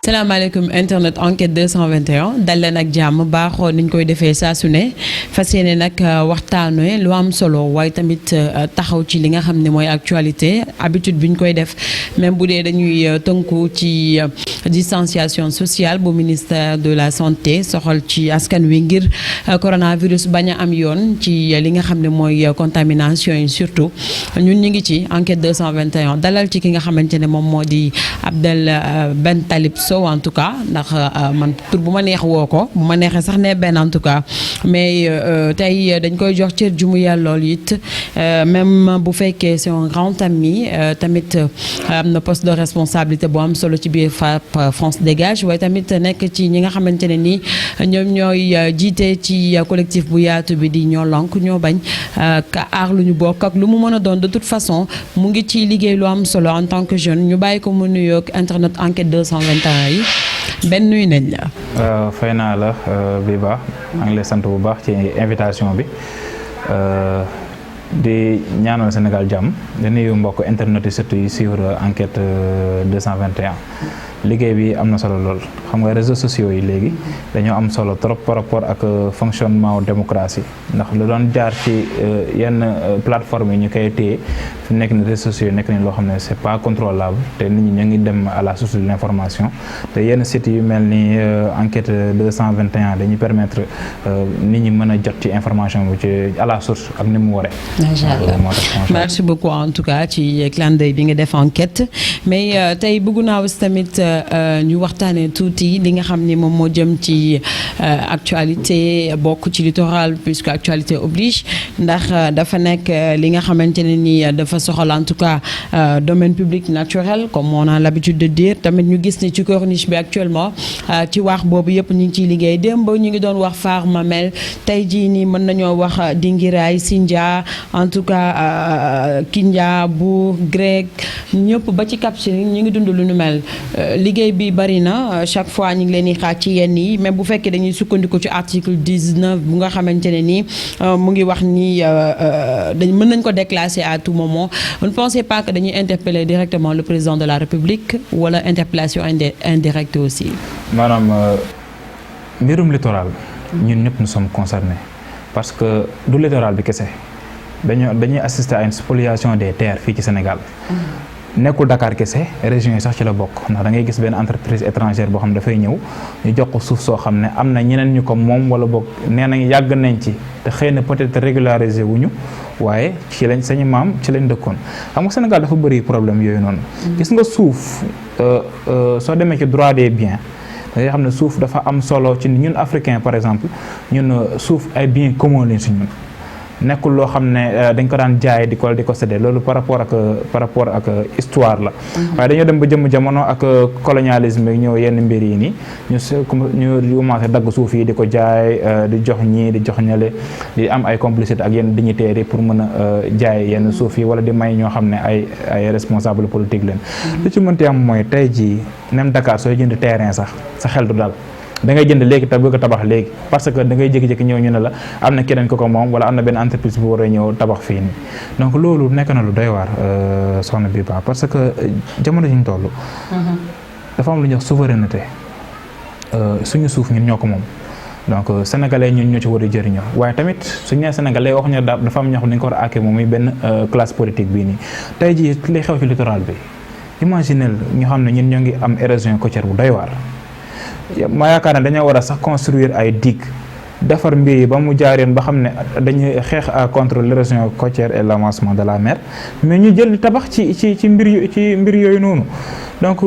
salaamaaleykum internet enquête 221 dal leen ak jàmm baaxoo niñ koy defee saa su ne fas yéene nag waxtaanee lu am solo waaye tamit taxaw ci li nga xam ne mooy actualité habitude bi ñu koy def même bu dee dañuy tënku ci distanciation sociale bu ministère de la santé soxal ci askan wi ngir coronavirus bañ a am yoon ci li nga xam ne mooy contamination yi surtout ñun ñu ngi ci enquête 221 dalal ci ki nga xamante ne moom moo di Abdel Ben Talib Sow en tout cas ndax man tur bu ma neex woo ko bu ma neexee sax ne benn en tout cas mais tey dañ koy jox cër ju mu yàllool it même bu fekkee c'est un grand ami tamit am na poste de responsabilité bu am solo ci biir FRAPP France Dégage waaye tamit nekk ci ñi nga xamante ne ni ñoom ñooy jiite ci collectif bu yaatu bi di ñoo lonk ñoo bañ ka aar lu ñu bokk ak lu mu mën a doon de toute façon mu ngi ci liggéey lu am solo en tant que jeune ñu bàyyi ko mu nuyoog internet enquête 221 yi benn nuyu nañ la. fay naa la Biba maa ngi lay sant bu baax ci invitation bi di ñaanal Sénégal jàmm di nuyu mbokk internet yi surtout yi suivre enquête 221 liggéey bi am na solo lool xam nga réseaux sociaux yi léegi dañoo am solo trop par rapport ak fonctionnement démocratie ndax lu doon jaar ci yenn plateforme yi ñu koy téye fi nekk ni réseaux sociaux yi nekk ni loo xam ne c'est pas contrôlable te nit ñi ñu ngi dem à la source de l'information te yenn sites yu mel ni enquête 221 dañuy permettre nit ñi mën a jot ci information bi ci à la source ak ni mu waree. Macha Allah merci beaucoup en tout cas ci clin d'œil bi nga def enquête mais tey bëgg naa aussi tamit ñu waxtaanee tuuti li nga xam ni moom moo jëm ci actualité bokk ci littoral puisque actualité oblige ndax dafa nekk li nga xamante ne ni dafa soxal en tout cas domaine public naturel comme on a l'habitude de dire tamit ñu gis ni ci corniche bi actuellement ci wax boobu yëpp ñu ngi ciy liggéey démb ñu ngi doon wax Far Mamel tey jii nii mën nañoo wax Dingiraay Sindia en tout cas Kindia Bour Grec ñëpp ba ci Cap Skirring ñu ngi dund lu nu mel liggéey bi bari na chaque fois ñu ngi leen di xaar ci yenn yi même bu fekkee dañuy sukkandiku ci article 19 bu nga xamante ne ni mu ngi wax ni dañ mën nañ ko déclasser à tout moment vous ne pensez pas que dañuy interpeller directement le président de la République wala interpellation indirecte aussi. maanaam mbirum littoral ñun ñëpp nous sommes concernés parce que du littoral bi kese dañuy assister à une spoliation des terres fii ci Sénégal. nekkul Dakar kese région yi sax ci la bokk ndax da ngay gis benn entreprise étrangère boo xam ne dafay ñëw ñu jox ko suuf soo xam ne am na ñeneen ñu ko moom wala boog nee nañ yàgg nañ ci te xëy na peut-être régulariser wuñu waaye ci lañ sañu maam ci lañ dëkkoon xam nga Sénégal dafa bëri problème yooyu noonu. gis nga suuf soo demee ci droit des biens da ngay xam ne suuf dafa am solo ci ñun africain par exemple ñun suuf ay biens communs lañ si ñun. nekkul loo xam ne dañ ko daan jaay di ko séddee loolu par rapport ak histoire la. waaye dañoo dem ba jëmm jamono ak colonialisme ñëw yenn mbir yi nii ñu commencé dagg suuf yi di ko jaay di jox ñii di jox ñale di am ay complicité ak yenn dignitaires yi pour mën a jaay yenn suuf yi wala di may ñoo xam ne ay responsable politique leen. li ci mënti am mooy tey jii même Dakar sooy jënd terrain sax sa xel du dal. da ngay jënd léegi te bëgg a tabax léegi parce que da ngay jékki-jékki ñëw ñu ne la am na keneen ko moom wala am na benn entreprise bu war a ñëw tabax fii nii donc loolu nekk na lu doy waar soxna bi ba parce que jamono ji ñu toll. dafa am lu ñuy wax souveraineté suñu suuf ñun ñoo ko moom donc sénégalais ñun ñoo ci war a jëriñoo waaye tamit suñu nee sénégalais wax ñu dafa am ñoo xam ne dañu ko war a àkkee moom muy benn classe politique bii nii tey jii li xew ci littoral bi imaginez ñu xam ne ñun ñoo ngi am érosion côtière bu doy waar. ma yaakaar ne dañoo war a sax construire ay digues defar mbir yi ba mu jaar yoon ba xam ne dañuy xeex contre l'érosion côtière et l'avancement de la mer mais ñu jël tabax ci mbir yooyu noonu donc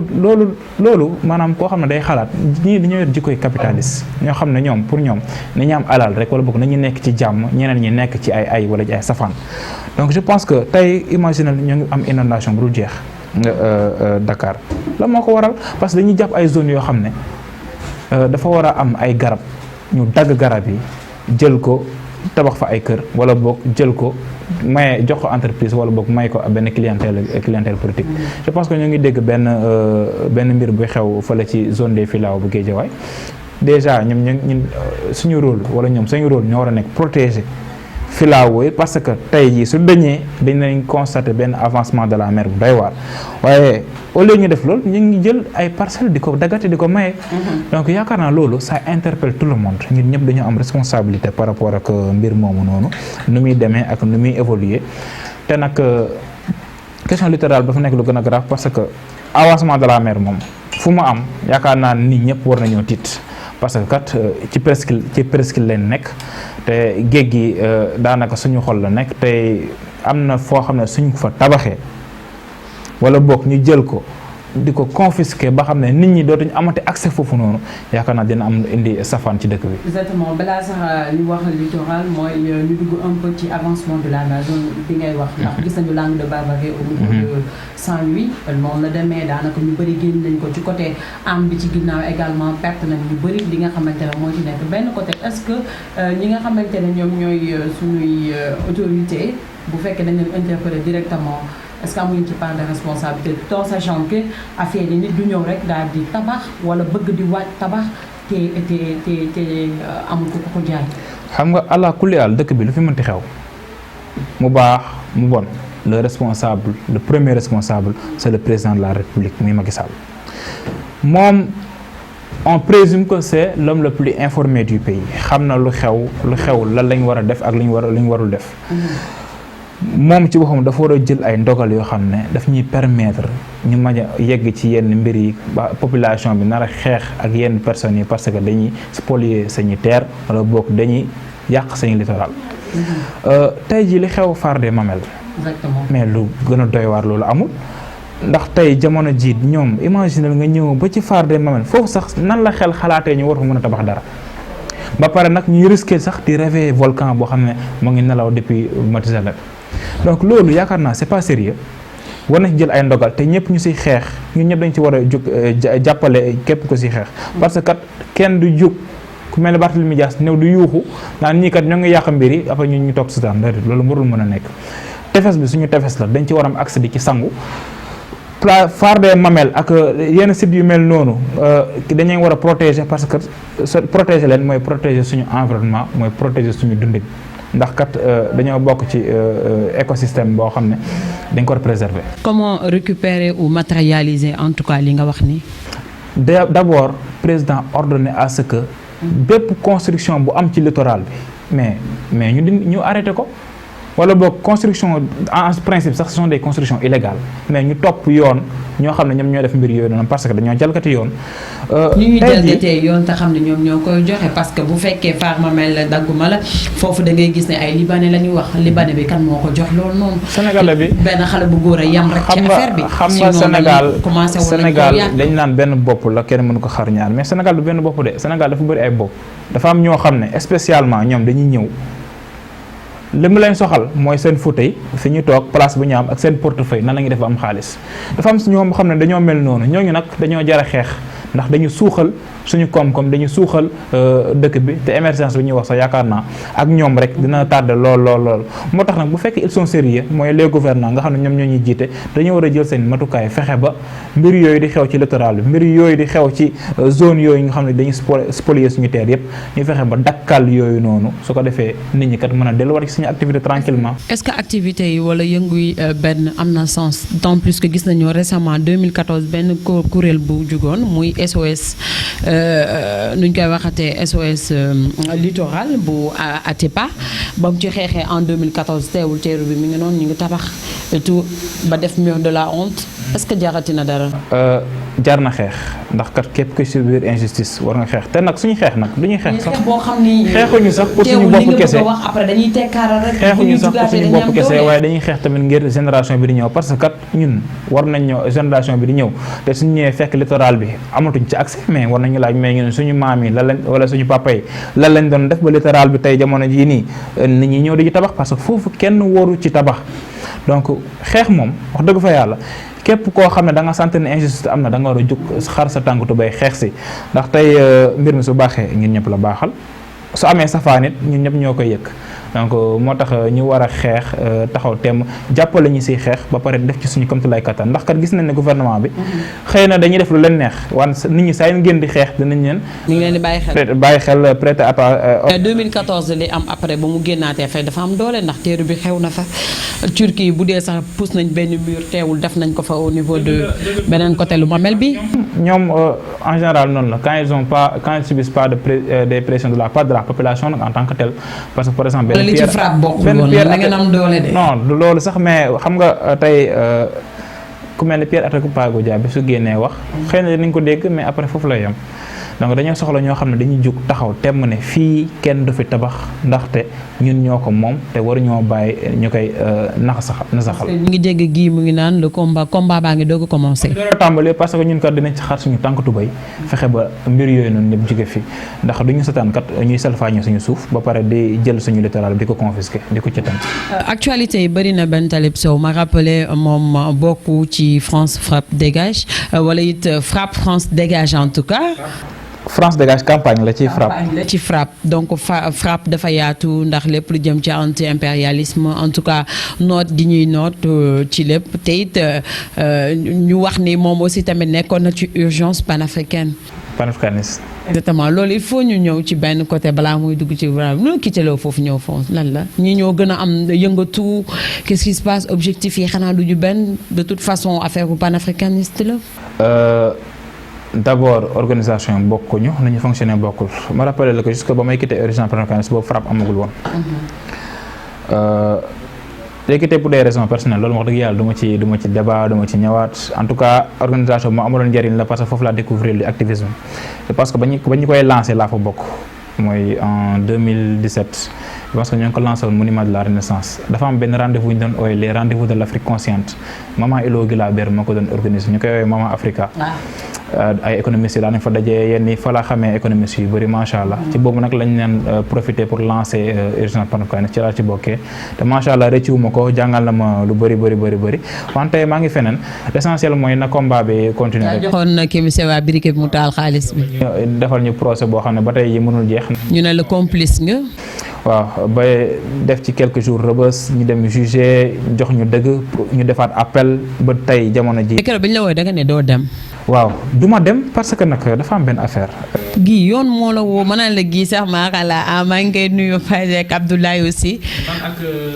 loolu maanaam koo xam ne day xalaat ñii dañoo yor jikkoy capitaliste ñoo xam ne ñoom pour ñoom nañu am alal rek wala boog nañu nekk ci jàmm ñeneen ñi nekk ci ay wala ci ay safaan donc je pense que tey imaginer ñoo ngi am inondation bu dul jeex Dakar la moo ko waral parce que dañuy jàpp ay zones yoo xam ne dafa war a am ay garab ñu dagg garab yi jël ko tabax fa ay kër wala boog jël ko maye jox ko entreprise wala boog may ko benn clientèle politique. je pense que ñoo ngi dégg benn mbir bu xew fële ci zone des Filao bu Guédiawaye déjà ñun suñu rôle wala ñoom suñu rôle ñoo war a nekk protéger filao parce que tey jii su dañee dinañ constater benn avancement de la mer bu doy waar waaye au lieu ñu def loolu ñu ngi jël ay parcelles di ko daggate di ko maye. donc yaakaar naa loolu ça interpelle tout le monde ñun ñëpp dañoo am responsabilité par rapport ak mbir moomu noonu nu muy demee ak nu muy évoluer te nag question littorale dafa nekk lu gën a grave parce que avancement de la mer moom fu mu am yaakaar naa nit ñëpp war nañoo tiit parce que kat ci presqu'île leen nekk te géej gi daanaka suñu xol la nekk te am na foo xam ne suñ fa tabaxee wala boog ñu jël ko di ko confisquer ba xam ne nit ñi dootuñu amati accès foofu noonu yaakaar naa dina am indi safaan ci dëkk bi. exactement balaa sax ñu wax littoral mooy ñu dugg un peu ci avancement de la zone bi ngay wax. ndax gis nañu Langue de Barbarie au niveau de Saint-Louis noonu la demee daanaka ñu bëri génn nañ ko ci côté am bi ci ginnaaw également perte nañ ñu bëri li nga xamante ne moo ci nekk benn côté est-ce que ñi nga xamante ne ñoom ñooy suñuy autorité bu fekkee dañ leen interpeller directement. est-ce que amuñu ci part de responsabilité tout en sachant que affaire yi nit du ñëw rek daal di tabax wala bëgg di waaj tabax te amul ko ko jaay. xam nga allah kulli aal dëkk bi lu fi mënti xew mu baax mu bon le premier responsable c'est le président de la République muy Macky Sall moom on présume que c'est l'homme le plus informé du pays xam na lu xew lan lañ war a def ak lu ñu warul def. moom ci boppam dafa war a jël ay ndogal yoo xam ne daf ñuy permettre ñu mën a yegg ci yenn mbir yi ba population bi nar a xeex ak yenn personnes yi parce que dañuy spolier sañu terre wala boog dañuy yàq sañu littoral. tey jii li xew Phare des Mamelles. exactement mais lu gën a doy waar loolu amul ndax tey jamono jiit ñoom imaginer nga ñëw ba ci Phare des Mamelles foofu sax nan la xel xalaatee ñu war fa mën a tabax dara. ba pare nag ñuy risquer sax di réveiller volcan boo xam ne mu ngi nelaw depuis Mathusalem donc loolu yaakaar naa c'est pas sérieux war nañ jël ay ndogal te ñëpp ñu siy xeex ñun ñëpp dañ ci war a jóg jàppale képp ko siy xeex parce que kat kenn du jóg ku mel ne Barthélémy Dias ñëw du yuuxu naan ñii kat ñoo ngi yàq mbir yi après ñun ñu toog si taan loolu warul mën a nekk tefes bi suñu tefes la dañ ci war am accès di ci sangu Phare des Mamelles ak yenn sites yu mel noonu dañuy war a protéger parce que protéger leen mooy protéger suñu environnement mooy protéger suñu dundin ndax kat dañoo bokk ci écosystème boo xam ne dañ ko préserver. Comment récupérer ou matérialiser en tout cas li nga wax ni d'abord président ordonné à ce que bépp construction bu am ci littoral bi mais ñu arrêté ko wala boog construction en principe sax ce sont des constructions illégales mais ñu topp yoon ñoo xam ne ñoom ñoo def mbir yooyu noonu parce que dañoo jalgati yoon. ñu ñuy jalgatee yoon te xam ne ñoom ñoo koy joxe parce que bu fekkee Phare Mamelles dagguma la foofu da ngay gis ne ay libanais la ñuy wax libanais bi kan moo ko jox loolu noonu. Sénégalais bi benn xale bu góor a yam rek ci affaire bi. xam nga Sénégal dañ naan benn bopp la kenn mënu ko xar ñaar mais Sénégal du benn bopp de Sénégal dafa bëri ay bopp dafa am ñoo xam ne spécialement ñoom dañuy ñëw. li mu leen soxal mooy seen fauteuil fi ñu toog place bu ñu am ak seen portefeuille nan la ñuy def ba am xaalis dafa am ñoo xam ne dañoo mel noonu ñooñu nag dañoo jar a xeex ndax dañu suuxal suñu koom-koom dañu suuxal dëkk bi te émergence bi ñuy wax sax yaakaar naa ak ñoom rek dina tardé lool moo tax nag bu fekkee ils sont sérieux mooy les gouvernants nga xam ne ñoom ñoo ñuy jiite dañoo war a jël seen matukaay fexe ba mbir yooyu di xew ci littoral bi mbir yooyu di xew ci zone yooyu nga xam ne dañuy spolier suñu terre yëpp ñu fexe ba dakkal yooyu noonu su ko defee nit ñi kat mën a delluwaat ci suñu activité tranquillement est-ce que activité yi wala yëngu yi benn am na sens d'autant plus que gis nañu récemment 2014 benn kuréel bu jugoon muy SOS nuñ koy waxatee SOS littoral bu Atepa ba mu ci xeexee en 2014 teewul teeru bi mi ngi noonu ñu ngi tabax et tout ba def mur de la honte est-ce que jarati na dara. jar na xeex ndax kat képp ku subir injustice war nga xeex te nag suñu xeex nag du ñuy xeex sax boo xam ni xeexuñu sax pour suñu bopp kese wax après dañuy tekkaaral rek xeexuñu sax pour suñu bopp kese waaye dañuy xeex tamit ngir génération bi di ñëw parce que kat ñun war nañ ñëw génération bi di ñëw te suñu ñëwee fekk littoral bi amatuñ ci accès mais war nañu laaj mais ñun suñu maam yi lan lañ wala suñu papa yi lan lañ doon def ba littoral bi tey jamono jii nii nit ñi ñëw di ci tabax parce que foofu kenn waru ci tabax donc xeex moom wax dëgg fa yàlla képp koo xam ne da nga sant ne injustice am na da nga war a jóg xar sa tànk tubéy xeex si ndax tey mbir mi su baaxee ñun ñëpp la baaxal su amee safaan it ñun ñëpp ñoo koy yëg donc moo tax ñu war a xeex taxaw temm jàppale ñu siy xeex ba pare def ci suñu kamtulaay kattan ndax kat gis nañ ne gouvernement bi xëy na dañuy def lu leen neex wan nit ñi saa yu ngeen di xeex dinañ leen ñu ngi leen di bàyyi xel prêter attention. 2014 li am après ba mu génnaatee fay dafa am doole ndax teeru bi xew na fa Turquie bu dee sax pousse nañ benn mur teewul def nañ ko fa au niveau de beneen côté lu mamel bi. ñoom en général noonu la quand ils subissent pas des pressions de la part de la population nag en tant que tel parce que par exemple. li ci frappe bokkul woon da ngeen am doole de. non du loolu sax mais xam nga tey ku mel ne Pierre Atepa Goudiaby bi su génnee wax xëy na dinañ ko dégg mais après foofu lay yem donc dañoo soxla ñoo xam ne dañuy jug taxaw temm ne fii kenn du fi tabax ndaxte ñun ñoo ko moom te waruñoo bàyyi ñu koy nasaxal. ñu ngi dégg gii mu ngi naan le combat baa ngi doog a commencé. loolu tàmbali parce que ñun kat dinañ ci xar suñu tànk tubay fexe ba mbir yooyu noonu ñëpp jóge fi ndax duñu setaan kat ñuy salfaañe suñu suuf ba pare di jël suñu littoral di ko confisquer di ko ci tànk. actualité yi bëri na Ben Talib Sow ma rappelé moom bokk ci France Frappe Dégage wala it Frappe France Dégage en tout cas. France Dégage campagne la ci frappe. ci frappe donc frappe dafa yaatu ndax lépp lu jëm ci anti impérialisme en tout cas noot di ñuy noot ci lépp te it ñu wax ni moom aussi tamit nekkoon na ci urgence panafricaine. panafricaniste. exactement loolu il faut ñu ñëw ci benn côté balaa muy dugg ci vraiment ñu quitteloo foofu ñëw foofu lan la ñi ñoo gën a am yëngatu qu'est-ce qui se passe objectif yi xanaa du ñu benn de toute façon affaire bu panafricaniste la. D'abord organisation bokkuñu nañu fonctionner bokkul ma rappelé la ko jusque ba may quitté urgence panafricaniste boobu frappe amagul woon. léegi pour des raisons personnelles loolu wax dëgg yàlla du ma ci débat du ma ci ñëwaat en tout cas organisation bi ma amaloon njëriñ la parce que foofu laa découvrir lu activisme c'est parce que ba ñu koy lancé laa fa bokk mooy en 2017 parce que ñoo ngi ko lancé woon monument de la renaissance dafa am benn rendez-vous ñu doon ooy les rendez-vous de l'Afrique consciente maman Elo Guilabert moo ko doon organisé ñu koy ooy maman Africa. ay économistes yi daanañ fa dajee yenn yi fa la xamee économistes yu bëri macha allah ci boobu nag lañ leen profité pour lancer urgence panafricaniste ci laa ci bokkee te macha allah rëccuwuma ko jàngal na ma lu bëri wante maa ngi feneen l'essentiel mooy na combat bi continuer rek. joxoon na Kémi Séba briquet bi mu taal xaalis bi. defal ñu procès boo xam ne ba tey yi mënul jeex. ñu ne la complice nga. waaw ba def ci quelques jours rëbës ñu dem juger jox ñu dëgg ñu defaat appel ba tey jamono ji. keroog bi ñu la wooyee da nga ne doo dem. waaw du ma dem parce que nag dafa am benn affaire. gii yoon moo la woo ma naan la gii sax maa xala maa ngi koy nuyu Faye ak Abdoulaye aussi.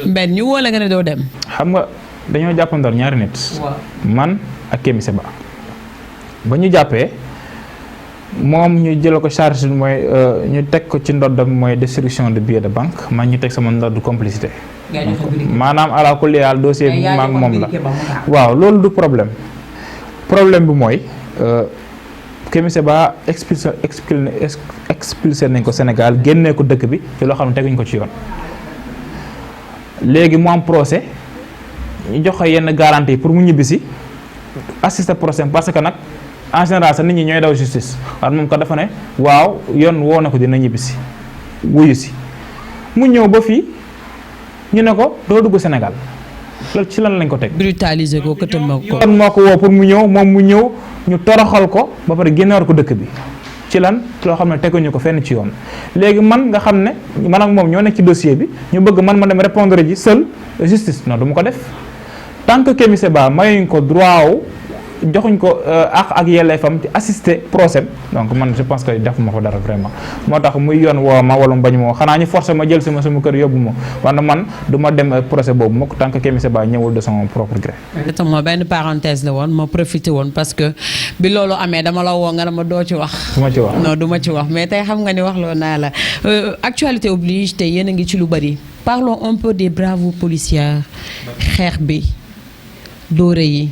benn ñu woo la nga ne doo dem. xam nga dañoo jàppandoor ñaari nit. man ak Kémi Séba ba ñu jàppee moom ñu jël ko charge mooy ñu teg ko ci ndoddam mooy destruction de billets de banque man ñu teg sama ndodd complicité. maanaam ala kulli haal dossier bi maag moom la. waaw loolu du problème bi mooy. Kémi Séba expulsé nañ ko Sénégal génnee ko dëkk bi ci loo xam ne teguñ ko ci yoon léegi mu am procès ñu jox ko yenn garantie pour mu ñibbisi assister procès parce que nag en général sax nit ñi ñooy daw justice waaye moom ko dafa ne waaw yoon woo na ko dina ñibbisi wuyu si mu ñëw ba fii ñu ne ko doo dugg Sénégal loolu ci lan lañ ko teg. brutaliser ko këtëm ko. kon moo ko woo pour mu ñëw moom mu ñëw ñu toroxal ko ba pare génneewar ko dëkk bi ci lan loo xam ne teguñu ko fenn ci yoon léegi man nga xam ne man ak moom ñoo nekk ci dossier bi ñu bëgg man ma dem répondre ji seul justice non du ma ko def tant que Kémi Séba mayuñ ko droit wu joxuñ ko ak yelleefam ci assister procès donc man je pense que defuma ko dara vraiment moo tax muy yoon woo ma wala bañ moo xanaa ñu forcé ma jël sama kër yóbbu ma wante man du ma dem procès boobu mukk tant que Kémi Séba ñëwul de son propre gré. exactement benn parenthèse la woon ma profité woon parce que bi loolu amee dama la woo nga ne ma doo ci wax. du ma ci wax non du ma ci wax mais tey xam nga ni wax loo naa la actualité oblige te yéen a ngi ci lu bari parlons un peu des bravos policiers xeex bi dóore yi.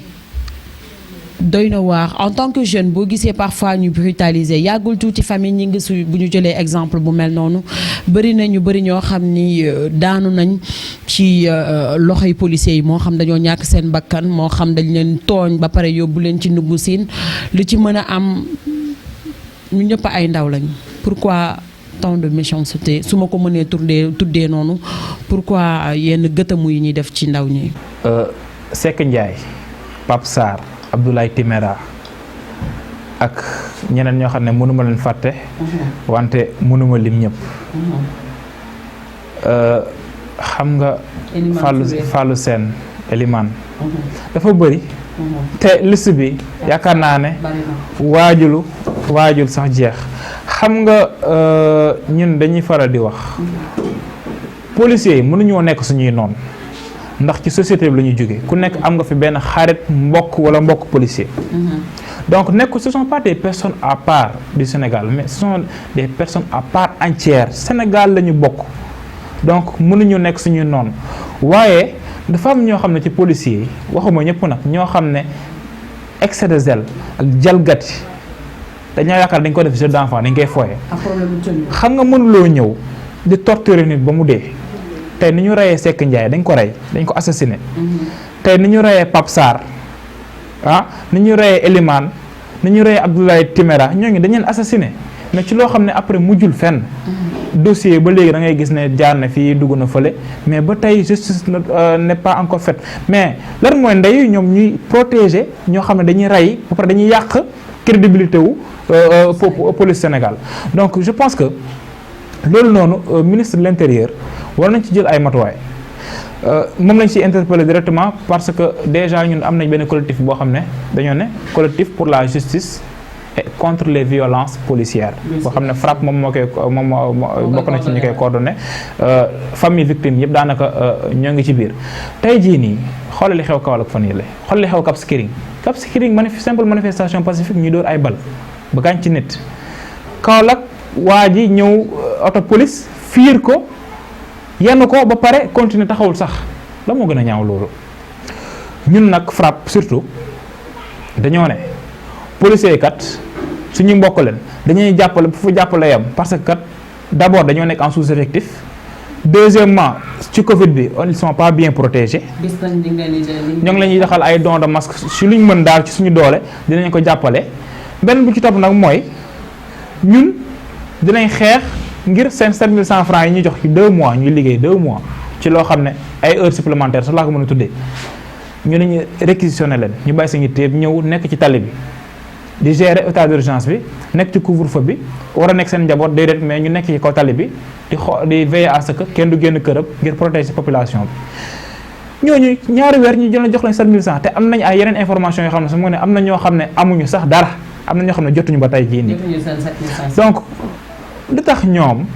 doy na waar en tant que jeune boo gisee parfois ñu brutaliser yàggul tuuti famille ñi ngi su bu ñu jëlee exemple bu mel noonu bëri na ñu bëri ñoo xam ni daanu nañ ci loxoy policiers yi moo xam dañoo ñàkk seen bakkan moo xam dañ leen tooñ ba pare yóbbu leen ci ndugg siin lu ci mën a am ñu ñëpp ay ndaw lañ pourquoi tant de méchanceté su ma ko mënee tuddee noonu pourquoi yenn gëtamu yi ñuy def ci ndaw ñi. Seck Ndiaye Pape Sarr Abdoulaye Timéra ak ñeneen ñoo xam ne mënuma leen fàtte wante mënuma lim ñëpp xam nga Fallou Sène Elimane dafa bëri te liste bi yaakaar naa ne waajul sax jeex. xam nga ñun dañuy faral di wax policiers yi mënuñoo nekk suñuy noonu ndax ci société bi la ñuy jógee ku nekk am nga fi benn xarit mbokk wala mbokk policier. Donc ce ne sont pas des personnes à part du Sénégal mais ce sont des personnes à part entière Sénégal la ñu bokk donc mënuñu nekk suñuy noonu waaye dafa am ñoo xam ne ci policiers yi waxuma ñëpp nag ñoo xam ne excès de zèle ak jalgati dañoo yaakaar dañ ko def jeu d'enfant dañ koy foyee. xam nga mënuloo ñëw di torturer nit ba mu dee tey ni ñu reyee Seck Ndiaye dañ ko rey dañ ko assassiné. tey ni ñu reyee Pape Sarr ni ñu reyee Elimane ni ñu reyee Abdoulaye Timéra ñooñu dañ leen assassiné mais ci loo xam ne après mujjul fenn. dossier ba léegi da ngay gis ne jaar na fii dugg na fële mais ba tey justice n'est pas encore faite mais lan mooy ndey ñoom ñuy protéger ñoo xam ne dañuy rey ba pare dañuy yàq crédibilité wu police Sénégal donc je pense que loolu noonu ministre de l'intérieur war nañ ci jël ay matuwaay moom lañ ci interpellé directement parce que déjà ñun am nañ benn collectif boo xam ne dañoo ne collectif pour la justice et contre les violences policières boo xam ne FRAPP moom bokk na ci ñu koy coordonné famille victime yëpp daanaka ñoo ngi ci biir tey jii nii xoolal li xew Kaolack fan yii la xoolal li xew Cap Skirring simple manifestation pacifique ñu dóor ay bal ba gaañ ci nit Kaolack waa ji ñëw auto police fiir ko yenn ko ba pare continuer taxawul sax la moo gën a ñaaw loolu ñun nag FRAPP surtout dañoo ne policiers kat suñu mbokk leen dañuy jàppale bu fa jàppale yam parce que kat d'abord dañoo nekk en sous-effectif deuxièmement ci Covid bi ils sont pas bien protégés. ñoo ngi leen di doxal ay dons de masque si luñ mën daal ci suñu doole dinañ ko jàppale benn bu ci topp nag mooy ñun dinañ xeex ngir seen 7100 francs yi ñuy jox ci 2 mois ñuy liggéey 2 mois ci loo xam ne ay heures supplémentaires sax laa ko mën a tuddee ñu ne ñu réquisitionné leen ñu bàyyi seen yitte ñëw nekk ci tali bi. di gérer état d'urgence bi nekk ci couvre-feu bi war a nekk seen njaboot déedéet mais ñu nekk ci kaw tali bi di veiller à ce que kenn du génn këram ngir protéger population bi ñooñu ñaari weer ñu jox leen 7100 te am nañ ay yeneen information yoo xam ne su ma ne am na ñoo xam ne amuñu sax dara am na ñoo xam ne jotuñu ba tey jii nii donc li tax ñoom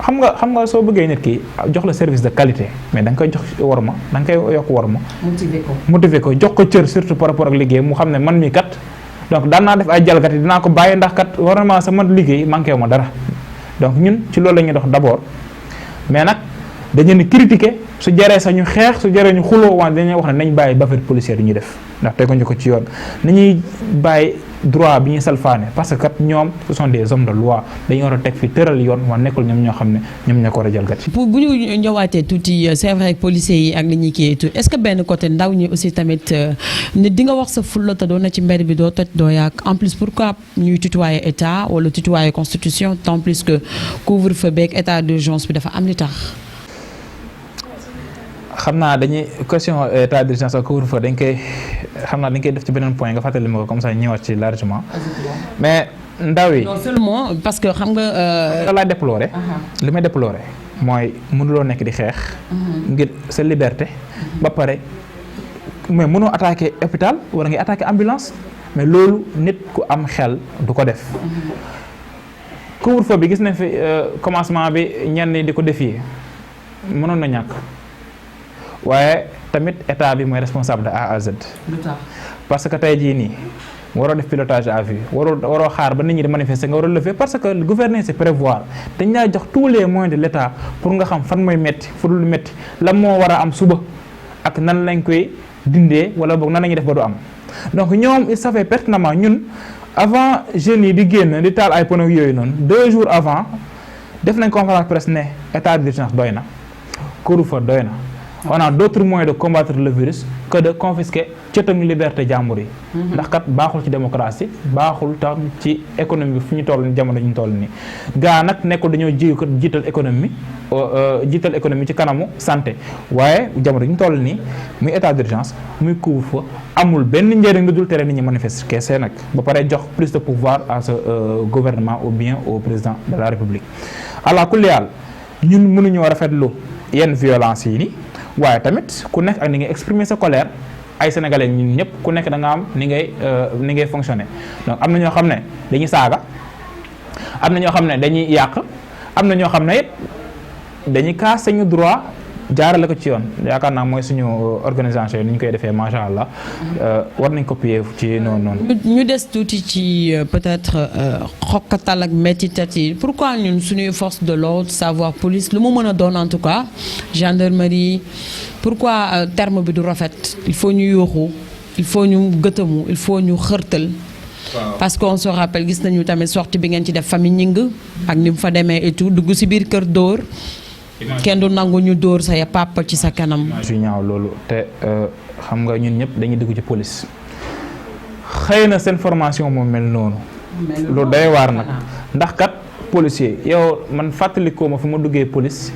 xam nga soo bëggee nit ki jox la service de qualité mais da nga koy jox worma da nga koy yokk worma motiver ko jox ko cër surtout par rapport ak liggéey mu xam ne man mi kat donc daan naa def ay jalgati dinaa ko bàyyi ndax kat vraiment sama liggéey manqué wu ma dara donc ñun ci loolu la ñuy dox d'abord mais nag dañu leen critiquer su jaree sax ñu xeex su jaree ñu xuloo wante dañuy wax ne nañ bàyyi bafet policière yi ñuy def ndax teguñu ko ci yoon nañuy bàyyi droit bi ñuy salfaane parce que kat ñoom ce sont des hommes de loi dañu war a teg fi tëral yoon waa nekkul ñoom ñoo xam ne ñoom ñoo ko war a jalgati. bu ñu ñëwaatee tuuti c'est vrai que policiers yi ak li ñuy kii tout est-ce que benn côté ndaw ñi aussi tamit ne di nga wax sa fulla te doo na ci mbedd bi doo toj doo yàq en plus pourquoi ñuy tutoyer état wala tutoyer constitution tant plus que couvre-feu beeg état d'urgence bi dafa am li tax. xam naa dañuy question état d'urgence ak couvre-feu dañ koy def ci beneen point nga fàttali ma ko comme ça ñëwaat ci largement mais ndaw yi. non seulement parce que xam nga. laay déplorer. li may déplorer mooy mënuloo nekk di xeex. ngir sa liberté. ba pare mais mënoo attaquer hôpital wala ngay attaquer ambulance mais loolu nit ku am xel du ko def. couvre-feu bi gis nañ fi commencement bi ñenn di ko défier mënoon na ñàkk. waaye tamit état bi mooy responsable de A à Z. parce que tey jii nii waroo def pilotage à vue waroo xaar ba nit ñi di manifester nga war a lever parce que gouverner c'est prévoir dañ laa jox tous les moyens de l'état pour nga xam fan mooy metti fu dul metti lan moo war a am suba ak nan lañ koy dindee wala boog nan la ñuy def ba du am donc ñoom il savait pertinemment ñun avant jeunes yi di génn di taal ay pneu yooyu noonu 2 jours avant def nañ conférence presse ne état d'urgence doy na couvre-feu doy na. on a d'autres moyens de combattre le virus que de confisquer cëtam liberté jàmbur yi. ndax kat baaxul ci démocratie baaxul tam ci économie bi fu ñu toll nii jamono ñu toll nii. gaa nag nekkul dañoo jiital économie ci kanamu santé waaye jamono ñu toll nii muy état d'urgence muy couvre-feu amul benn njëriñ lu dul tere nit ñi manifester kese nag ba pare jox plus de pouvoir à ce gouvernement ou bien au président de la République. ala kulli haal ñun mënuñoo rafetlu yenn violence yi nii waaye tamit ku nekk ak ni ngay exprimer sa colère. ay sénégalais ñun ñëpp ku nekk da nga am ni ngay fonctionner donc am na ñoo xam ne dañuy saaga am na ñoo xam ne dañuy yàq am na ñoo xam ne it dañuy kaas sañu droit jaarale ko ci yoon yaakaar naa mooy suñu organisation yi ni ñu koy defee macha allah war nañ copier ci noonu. ñu des tuuti ci peut-être xokkatal ak métitat yi pourquoi ñun suñuy force de l'ordre savoir police lu mu mën a doon en tout cas gendarmerie pourquoi terme bi du rafet il faut ñu yuuxu il faut ñu gëtamu il faut ñu xërtal. parce que on se rappelle gis nañu tamit sortie bi ngeen ci def famille ñing ak ni mu fa demee et tout dugg ci biir kër dóor. kenn du nangu ñu dóor sa ya papa ci sa kanam. ju ñaaw loolu te xam nga ñun ñëpp dañuy dugg ci police xëy na seen formation moom mel noonu. lu doy waar nag ndax kat policier yow man fàttalikoo ma fi ma duggee police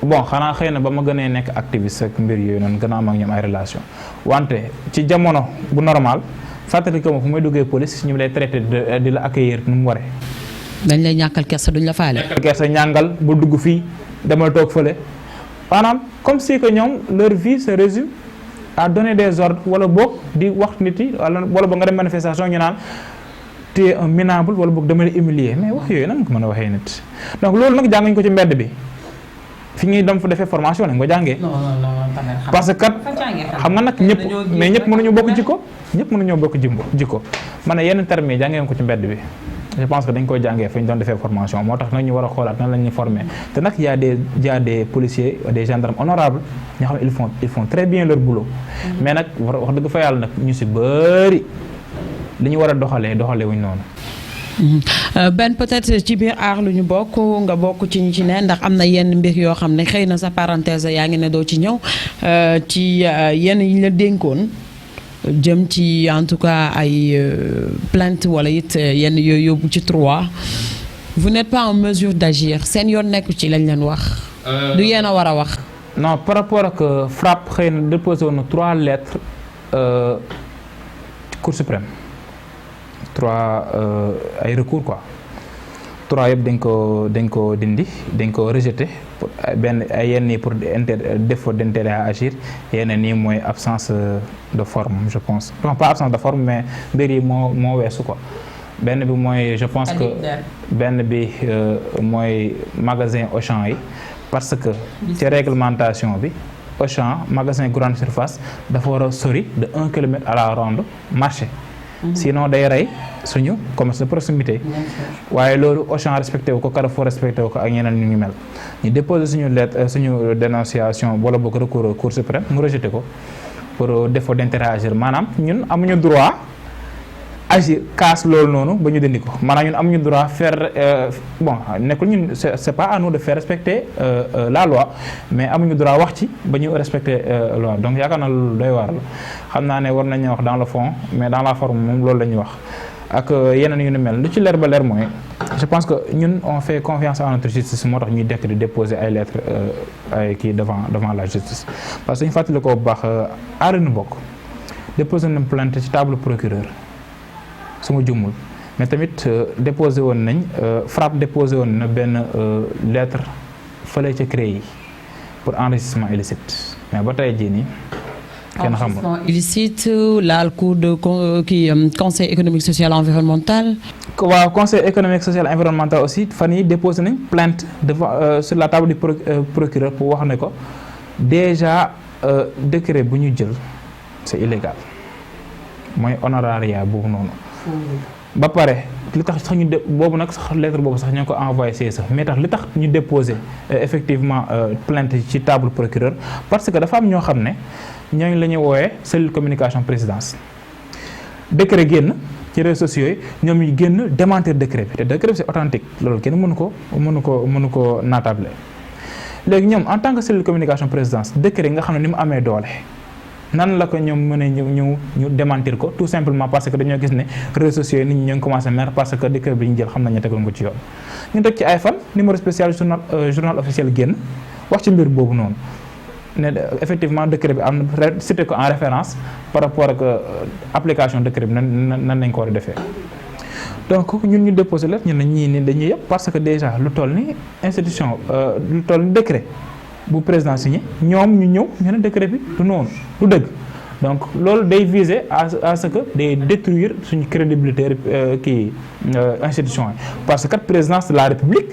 bon xanaa xëy na ba ma gënee nekk activiste ak mbir yooyu noonu gën a am ak ñoom ay relation wante ci jamono bu normal fàttalikoo ma fi may duggee police ñu lay traité di la accueillir nu mu waree. dañ lay ñàkkal kersa duñ la faale. ñàkkal kersa ñàngal bu dugg fii. demal toog fële maanaam comme si que ñoom leur vie se résume à donner des ordres wala boog di wax nit yi wala boog nga dem manifestation ñu naan tu es un minable wala boog dama la humilier mais wax yooyu nan nga ko mën a waxee nit donc loolu nag jànguñ ko ci mbedd bi fi ñuy dem fa defee formation nañ ko jàngee. parce que xam nga nag ñëpp mais ñëpp mënuñu bokk jikko ñëpp mënuñoo bokk jikko ma ne yenn termes yi jàngee ko ci mbedd bi. je pense que dañ koy jàngee fa ñu doon defee formation moo tax nag ñu war a xoolaat nan la ñuy former te nag y a des policiers des gendarmes honorables ñoo xam ne ils font très bien leur boulot. mais nag wax dëgg fa yàlla nag ñu si bëri li ñu war a doxalee wuñ noonu. Ben peut-être ci biir aar lu ñu bokk nga bokk ci ñu ci ne ndax am na yenn mbir yoo xam ne xëy na sa parenthèse yaa ngi ne doo ci ñëw ci yenn yi ñu la dénkoon. jëm ci en tout cas ay plainte wala it yenn yooyu yóbbu ci 3 vous n'êtes pas en mesure d'agir seen yoon nekku ci lañ leen wax. du yéen a war a wax. non par rapport ak FRAPP xëy na déposé woon na 3 lettres Cour suprême 3 ay recours quoi 3 yëpp dañ ko dindi dañ ko rejeté pour benn ay yenn yi pour défaut d'intérêt à agir yenn nii mooy absence de forme je pense non pas absence de forme mais mbir yi moo weesu quoi benn bi mooy je pense que benn bi mooy magasin Auchan yi parce que ci réglementation bi Auchan magasin grande surface dafa war a sori de 1 kilomètre à la ronde marché. Sinon day rey suñu commerce de proximité waaye loolu Auchan respecté wu ko Carrefour respecté wu ko ak ñeneen ñu ngi mel ñu déposé suñu lettre suñu dénonciation wala boog recours Cour suprême mu rejeté ko pour défaut d'intérêt à agir maanaam ñun amuñu droit agir kaas loolu noonu ba ñu dindi ko maanaam ñun amuñu droit faire bon nekkul ñun c'est pas à nous de faire respecter la loi mais amuñu droit wax ci ba ñu respecter loi donc yaakaar naa loolu doy waar la xam naa ne war nañu wax dans le fond mais dans la forme moom loolu la ñuy wax ak yeneen yu ni mel lu ci leer ba leer mooy je pense que ñun on fait confiance à notre justice moo tax ñuy dekk di déposer ay lettres ay kii devant la justice parce que ñu fàttali ko bu baax aar nu bokk déposer nañ plainte ci table procureur su ma juumul mais tamit déposé woon nañ FRAPP déposé woon na benn lettre fële ca CREI yi pour enrichissement illicite mais ba tey jii nii kenn xamul. enrichissement illicite laal cour de conseil économique social environnemental. waaw conseil économique social environnemental aussi fan yi déposé nañ plainte devant sur la table du procureur pour wax ne ko déjà décret bu ñu jël c'est illégal mooy honorariat boobu noonu. ba pare li tax sax ñu boobu nag sax lettre boobu sax ñoo ko envoyé CSE mais tax li tax ñu déposé effectivement plainte ci table procureur parce que dafa am ñoo xam ne ñooñu la ñuy wooyee cellule communication présidence décret génn ci réseaux sociaux yi ñoom ñu génn démentir décret bi te décret bi c'est authentique loolu kenn mënu ko naatable léegi ñoom en tant que cellule communication présidence décret nga xam ne ni mu amee doole nan la ko ñoom mën a ñu démentir ko tout simplement parce que dañoo gis ne réseaux sociaux yi nit ñi ñoo ngi commencé mer parce que décret bi ñu jël xam nañ ne tegoon ko ci yoon ñu teg ci ay fan numéro spécial journal officiel génn wax ci mbir boobu noonu ne effectivement décret bi am na cité ko en référence par rapport ak application décret bi nan nañ ko war a defee donc ñun ñu déposé lépp ñun ne ñii ni dañuy yëpp parce que déjà lu toll ni institution lu toll ni décret bu président signé ñoom ñu ñëw ñu ne décret bi du noonu du dëgg donc loolu day viser à ce que day détruire suñu crédibilité institution yi parce que présidence de la république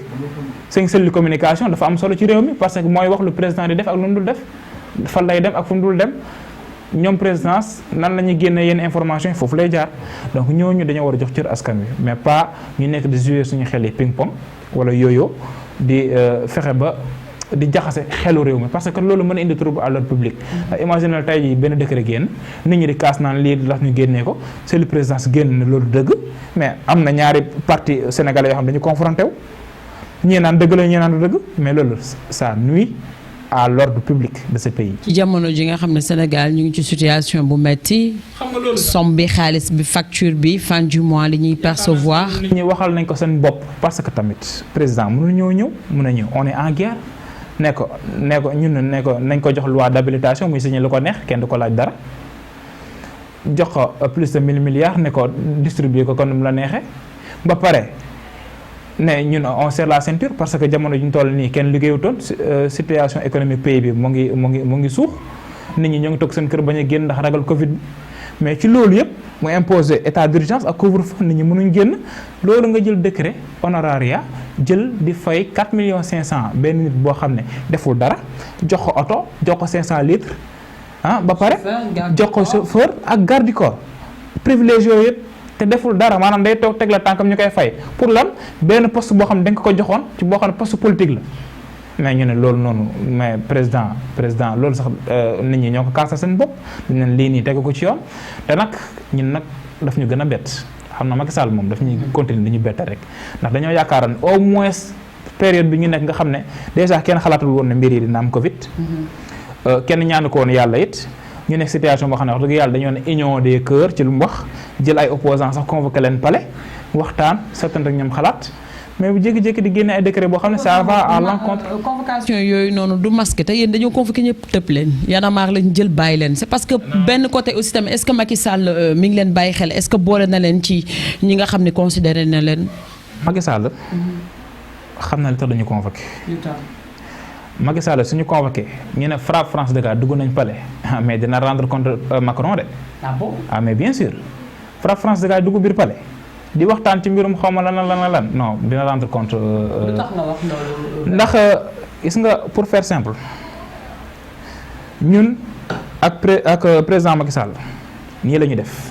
seen cellule communication dafa am solo ci réew mi parce que mooy wax lu président di def ak lu mu dul def fan lay dem ak fu mu dul dem ñoom présidence nan la ñuy génnee yenn information yi foofu lay jaar donc ñooñu dañoo war a jox cër askan wi mais pas ñu nekk di jouer suñu xel yi ping pong wala yooyo di fexe ba di jaxase xelu réew mi parce que loolu mën a indi trouble à l'ordre public. Imagine tey jii benn décret génn nit ñi di kaas naan lii ndax ñu génnee ko c'est le président génn na loolu dëgg mais am na ñaari parti sénégalais yoo xam dañu confronté wu ñii naan dëgg la ñii naan du dëgg mais loolu ça nuit à l'ordre public de ce pays. ci jamono ji nga xam ne Sénégal ñu ngi ci situation bu metti somme bi xaalis bi facture bi fin du mois li ñuy percevoir. nit ñi waxal nañ ko seen bopp parce que tamit président mënul ñëw mën a ñëw on est en guerre ne ko nañ ko jox loi d'habilitation muy signé lu ko neex kenn du ko laaj dara jox ko plus de 1000 milliards ne ko distribuer ko comme ni mu la neexee ba pare. ne ñun on serre la ceinture parce que jamono ji ñu toll nii kenn liggéeyutoon situation économique pays bi mu ngi suux nit ñi ñoo ngi toog seen kër bañ a génn ndax ragal Covid bi mais ci loolu yëpp mu imposer état d'urgence ak couvre-feu nit ñi mënuñ génn loolu nga jël décret honoraria jël di fay 4 millions 500 benn nit boo xam ne deful dara jox ko oto jox ko 500 litres ba pare jox ko chauffeur ak garde du corps privilège yooyu yëpp te deful dara maanaam day toog teg la tànkam ñu koy fay pour lan benn poste boo xam ne dañ ko joxoon ci boo xam ne poste politique la mais ñu ne loolu noonu mais président loolu sax nit ñi ñoo ko kaasa seen bopp dañ ne lii nii tegu ko ci yoon te nag ñun nag daf ñu gën a bett xam na Macky Sall moom daf ñuy continuer di ñu bette rek ndax dañoo yaakaaroon au moins période bi ñu nekk nga xam ne déjà kenn xalaatul woon ne mbir yi dina am Covid kenn ñaanu ko woon yàlla it ñu nekk situation boo xam ne wax dëgg yàlla dañoo ne union des cœurs ci lu mu wax jël ay opposants sax convoqué leen palais waxtaan seetaan rek ñoom xalaat mais bu jékki-jékki di génne ay décret boo xam ne ça va à l'encontre. convocation yooyu noonu du masque te yéen dañoo convoqué ñëpp tëpp leen Y'en a marre lañ jël bàyyi leen c'est parce que benn côté aussi tamit est-ce que Macky Sall mi ngi leen bàyyi xel est-ce que boole na leen ci ñi nga xam ne considéré na leen. Macky Sall xam na li tax dañu convoqué. Macky Sall suñu convoqué ñu ne FRAPP France Dakar dugg nañ palais mais dina rendre compte Macron de. Ah bon? Ah mais bien sûr FRAPP France Dakar dugg biir palais di waxtaan ci mbirum xaw ma lan non dina rendre compte. lu tax nga wax loolu. ndax gis nga pour faire simple ñun ak président Macky Sall nii la ñu def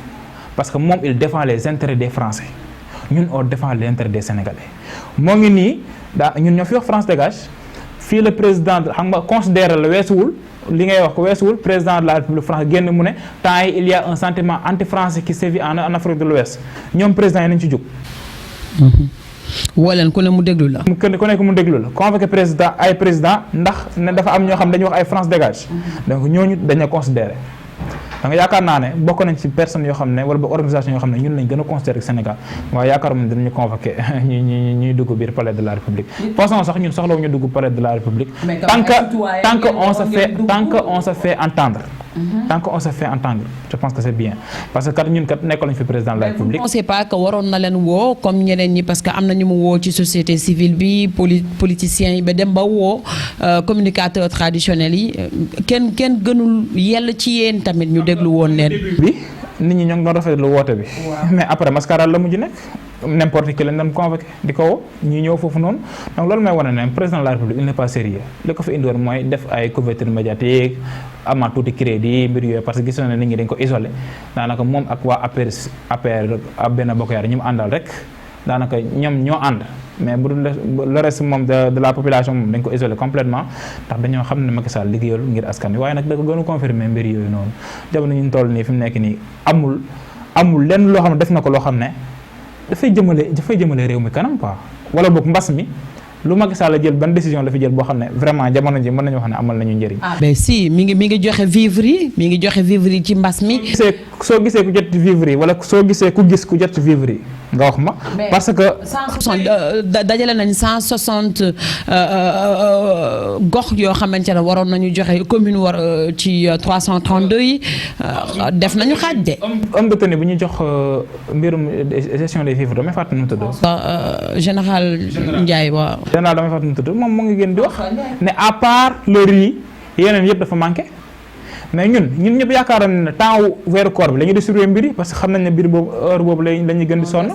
parce que moom il défend les intérêts des Français ñun on défend les intérêts des Sénégalais moo ngi nii ñun ñoo fi wax France dégage. fii le président xam nga considéré la weesuwul li ngay wax ko weesuwul président de la République France génn mu ne temps yi il y a un sentiment anti-français qui sévit en Afrique de l'Ouest ñoom président yi nañ ci jóg. woo leen ku ne mu déglu la. ku nekk mu déglu la convoqué président ndax ne dafa am ñoo xam dañuy wax ay France dégage. donc ñooñu dañoo considéré. donc yaakaar naa ne bokk nañ ci personnes yoo xam ne wala organisation yoo xam ne ñun lañ gën a considéré Sénégal waaye yaakaar naa ne dinañu convoqué ñuy dugg biir palais de la République. façon sax ñun soxlawu ñu dugg palais de la République. tant que on se fait entendre. tant qu'on se fait entendre je pense que c'est bien parce que kat ñun kat nekkal nañu fi président de la République. mais vous ne pensez pas que waroon na leen woo comme ñeneen ñi parce que am na ñu mu woo ci société civile bi politiciens yi ba dem ba woo communicateurs traditionnels yi kenn gënul yell ci yéen tamit ñu déglu woon leen. bi nit ñi ñoo ngi doon rafetlu woote bi. mais après mascarade la mujj nekk. n'importe qui lañ doon convoqué di ko woo ñu ñëw foofu noonu donc loolu mooy wane ne président de la République il n'est pas sérieux li ko fi indiwoon mooy def ay couverture médiatique amaat tuuti crédit mbir yooyu parce que gis na ne nit ñi dañ ko isolé daanaka moom ak waa APR benn bokk yaar ñi mu àndal rek daanaka ñoom ñoo ànd mais bu dul le reste moom de la population moom dañ ko isolé complètement ndax dañoo xam ne Macky Sall liggéeyul ngir askan wi waaye nag da ko gën a confirmer mbir yooyu noonu jamono ñu toll nii fi mu nekk nii amul lenn loo xam ne def na ko loo xam ne dafay jëmale réew mi kanam quoi wala boog mbas mi lu Macky Sall jël ban décision la fi jël boo xam ne vraiment jamono ji mën nañu wax ne amal nañu njëriñ. mais si mi ngi joxe vivre yi ci mbas mi. soo gisee ku jot vivre yi wala soo gisee ku gis ku jot vivre yi nga wax ma. parce que 160 dajale nañ 160 gox yoo xamante ne waroon nañu joxe commune war ci 332 yi def nañu xaaj de. homme de tenue bu ñu jox mbirum gestion des vivres damay fàttali nu mu tudd. général Ndiaye waaw. général damay fàttali nu mu tudd moom mu ngi gën di wax ne à part le riz yeneen yëpp dafa manqué. mais ñun ñëpp yaakaaroon ne temps weeru koor bi la ñuy distribuer mbir yi parce que xam nañ ne mbir boobu heure boobu la ñuy gën di sonn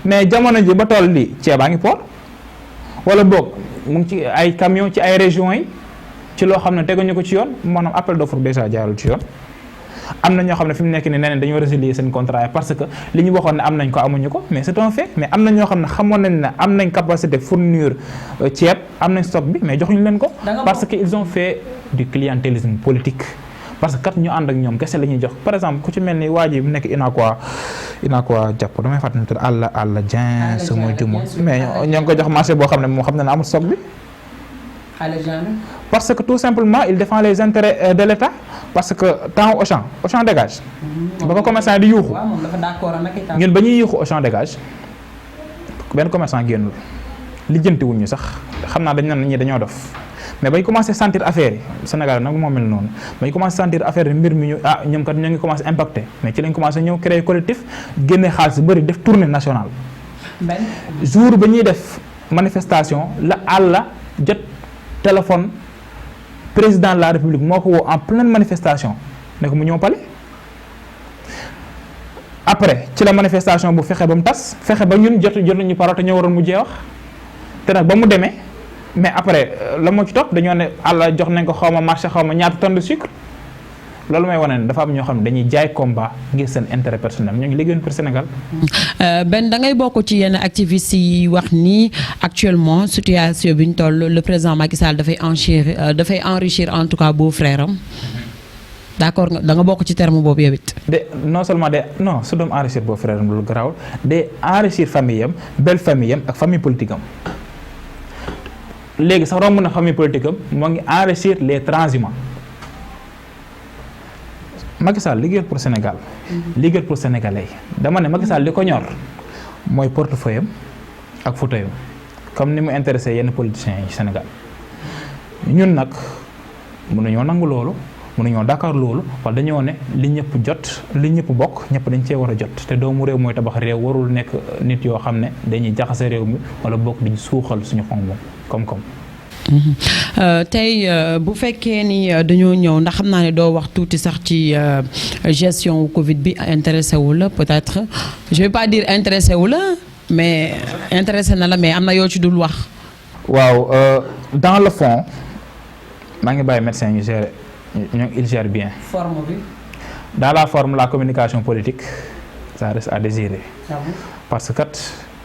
mais jamono ji ba toll lii ceebaa ngi port wala boog mu ngi ci ay camion ci ay régions yi ci loo xam ne teguñu ko ci yoon maanaam appel d'offre déjà jaarul ci yoon. am na ñoo xam ne fi mu nekk nii nee nañ dañoo résilier seen contrat yi parce que li ñu waxoon ne am nañ ko amuñu ko mais c'est un fait mais am na ñoo xam ne xamoon nañ ne am nañ capacité fournir ceeb am nañ stock bi mais joxuñu leen ko. parce que ils ont fait du clientélisme politique. parce que kat ñu ànd ak ñoom kese la ñuy jox par exemple ku ci mel ni waa ji bu nekk Unacois jàpp damay fàttali ne àll Dieng sama jumo mais ñoo ngi ko jox marché boo xam ne moom xam na ne amul stock bi. parce que tout simplement il défend les intérêts de l'État parce que temps Auchan dégage. ba ko commerçant di yuuxu. ñun ba ñuy yuuxu Auchan dégage benn commerçant génnul lijjanti wuñ ñu sax xam naa dañ naan ñi dañoo dof. mais bañ commencé sentir affaire yi Sénégal nag moo mel noonu bañ commencé sentir affaire yi mbir mi ñu ñoom kat ñoo ngi commencé impacté mais ci lañ commencé ñëw créer collectif génne xaalis bëri def tournée nationale. jour ba ñuy def manifestation la àlla jot téléphone président de la république moo ko woo en pleine manifestation ne ko mu ñëw palais après ci la manifestation bu fexe ba mu tas fexe ba ñun jot nañu parole te ñoo waroon mujjee wax te nag ba mu demee. mais après la moo ci topp dañoo ne àlla jox nañ ko xaw ma marché xaw ma ñaata tonne de sucre loolu may wane ne dafa am ñoo xam ne dañuy jaay combat ngir seen intérêt personnel ñoo ngi liggéeyoon pour Sénégal. Ben da ngay bokk ci yenn activistes yi wax ni actuellement situation bi ñu toll le président Macky Sall dafay enrichir en tout cas beau-frère am d'accord da nga bokk ci terme boobu yow it. non seulement non su doon enrichir beau-frère am lu garaaw de enrichir famille am belle famille am ak famille politique am. léegi sax romb na famille politique am moo ngi enrichir les transhumants Macky Sall liggéeyal pour Sénégal liggéeyal pour sénégalais dama ne Macky Sall li ko ñor mooy portefeuille am ak fauteuil am comme ni mu intéressé yenn politiciens yi Sénégal ñun nag mënuñoo nangu loolu mënuñoo Dakar loolu wala dañoo ne li ñëpp jot li ñëpp bokk ñëpp dañ cee war a jot te doomu réew mooy tabax réew warul nekk nit yoo xam ne dañuy jaxase réew mi wala bokk di suuxal suñu koom-koom. tey bu fekkee ni dañoo ñëw ndax xam naa ne doo wax tuuti sax ci gestion Covid bi intéressé wu la peut-être je vais pas dire intéressé wu la mais intéressé na la mais am na yoo ci dul wax. waaw dans le fond maa ngi bàyyi médecin ñu gérer il gère bien. forme bi. dans la forme la communication politique ça reste à désirer. parce que kat.